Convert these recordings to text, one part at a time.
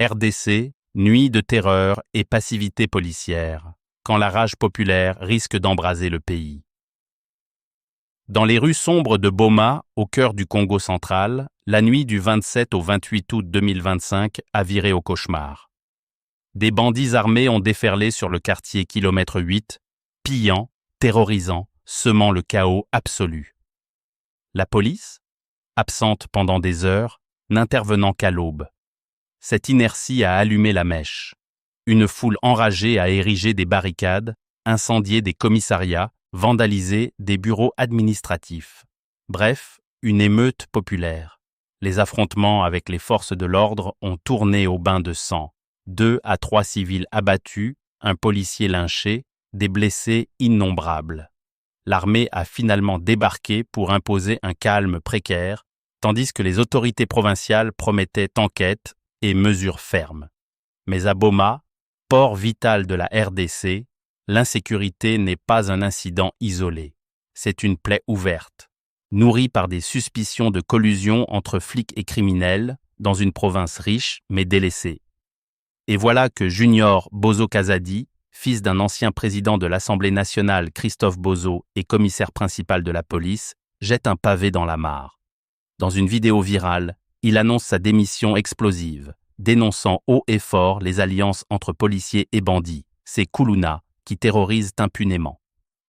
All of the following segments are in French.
RDC, nuit de terreur et passivité policière, quand la rage populaire risque d'embraser le pays. Dans les rues sombres de Boma, au cœur du Congo central, la nuit du 27 au 28 août 2025 a viré au cauchemar. Des bandits armés ont déferlé sur le quartier kilomètre 8, pillant, terrorisant, semant le chaos absolu. La police, absente pendant des heures, n'intervenant qu'à l'aube. Cette inertie a allumé la mèche. Une foule enragée a érigé des barricades, incendié des commissariats, vandalisé des bureaux administratifs. Bref, une émeute populaire. Les affrontements avec les forces de l'ordre ont tourné au bain de sang. 2 à 3 civils abattus, un policier lynché, des blessés innombrables. L'armée a finalement débarqué pour imposer un calme précaire, tandis que les autorités provinciales promettaient enquête et mesures fermes. Mais à Boma, port vital de la RDC, l'insécurité n'est pas un incident isolé. C'est une plaie ouverte, nourrie par des suspicions de collusion entre flics et criminels dans une province riche mais délaissée. Et voilà que Junior Bozo-Kazadi, fils d'un ancien président de l'Assemblée nationale Christophe Bozo et commissaire principal de la police, jette un pavé dans la mare. Dans une vidéo virale, il annonce sa démission explosive, dénonçant haut et fort les alliances entre policiers et bandits, ces Kuluna qui terrorisent impunément.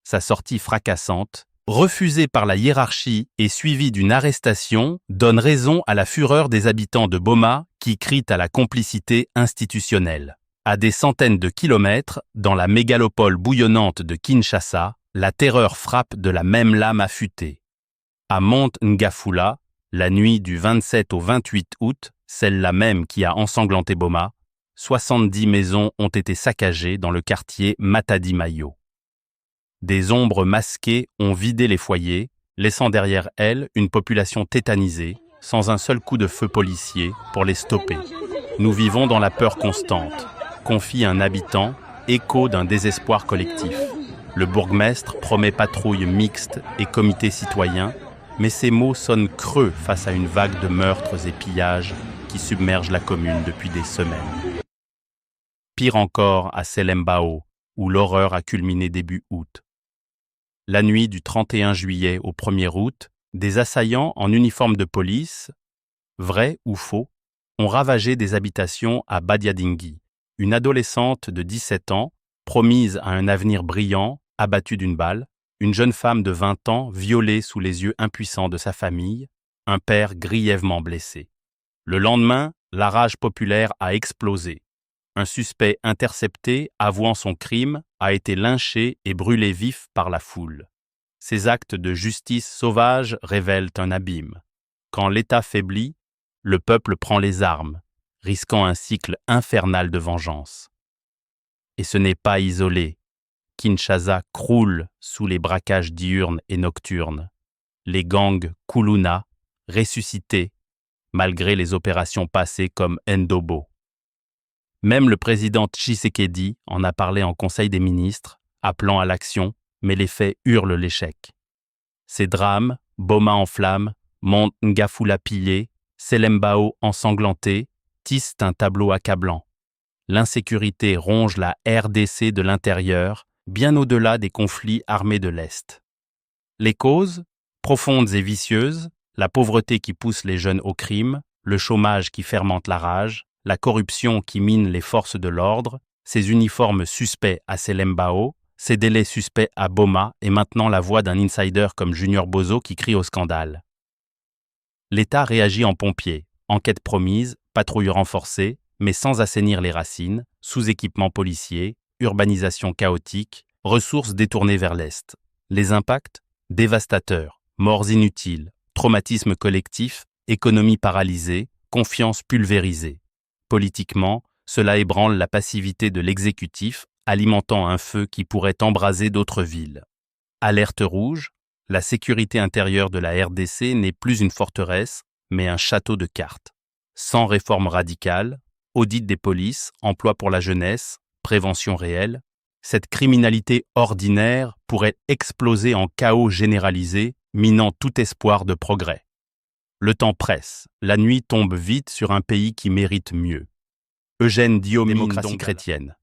Sa sortie fracassante, refusée par la hiérarchie et suivie d'une arrestation, donne raison à la fureur des habitants de Boma qui crient à la complicité institutionnelle. À des centaines de kilomètres, dans la mégalopole bouillonnante de Kinshasa, la terreur frappe de la même lame affûtée. À Mont-Ngafula, la nuit du 27 au 28 août, celle-là même qui a ensanglanté Boma, 70 maisons ont été saccagées dans le quartier Matadi-Mayo. Des ombres masquées ont vidé les foyers, laissant derrière elles une population tétanisée, sans un seul coup de feu policier pour les stopper. Nous vivons dans la peur constante, confie un habitant, écho d'un désespoir collectif. Le bourgmestre promet patrouille mixte et comité citoyen, mais ces mots sonnent creux face à une vague de meurtres et pillages qui submergent la commune depuis des semaines. Pire encore à Selembao, où l'horreur a culminé début août. La nuit du 31 juillet au 1er août, des assaillants en uniforme de police, vrais ou faux, ont ravagé des habitations à Badiadingi. Une adolescente de 17 ans, promise à un avenir brillant, abattue d'une balle, une jeune femme de 20 ans violée sous les yeux impuissants de sa famille, un père grièvement blessé. Le lendemain, la rage populaire a explosé. Un suspect intercepté, avouant son crime, a été lynché et brûlé vif par la foule. Ces actes de justice sauvage révèlent un abîme. Quand l'État faiblit, le peuple prend les armes, risquant un cycle infernal de vengeance. Et ce n'est pas isolé. Kinshasa croule sous les braquages diurnes et nocturnes. Les gangs Kuluna, ressuscités, malgré les opérations passées comme Ndobo. Même le président Tshisekedi en a parlé en Conseil des ministres, appelant à l'action, mais les faits hurlent l'échec. Ces drames, Boma en flammes, Mont-Ngafula pillé, Selembao ensanglanté, tissent un tableau accablant. L'insécurité ronge la RDC de l'intérieur, bien au-delà des conflits armés de l'Est. Les causes, profondes et vicieuses, la pauvreté qui pousse les jeunes au crime, le chômage qui fermente la rage, la corruption qui mine les forces de l'ordre, ces uniformes suspects à Selembao, ces délais suspects à Boma et maintenant la voix d'un insider comme Junior Bozo qui crie au scandale. L'État réagit en pompier, enquête promise, patrouille renforcée, mais sans assainir les racines, sous-équipement policier, urbanisation chaotique, ressources détournées vers l'Est. Les impacts? Dévastateurs, morts inutiles, traumatisme collectif, économie paralysée, confiance pulvérisée. Politiquement, cela ébranle la passivité de l'exécutif, alimentant un feu qui pourrait embraser d'autres villes. Alerte rouge, la sécurité intérieure de la RDC n'est plus une forteresse, mais un château de cartes. Sans réforme radicale, audit des polices, emploi pour la jeunesse, prévention réelle, cette criminalité ordinaire pourrait exploser en chaos généralisé, minant tout espoir de progrès. Le temps presse, la nuit tombe vite sur un pays qui mérite mieux. Eugène Diomine, Démocratie Dongala. chrétienne.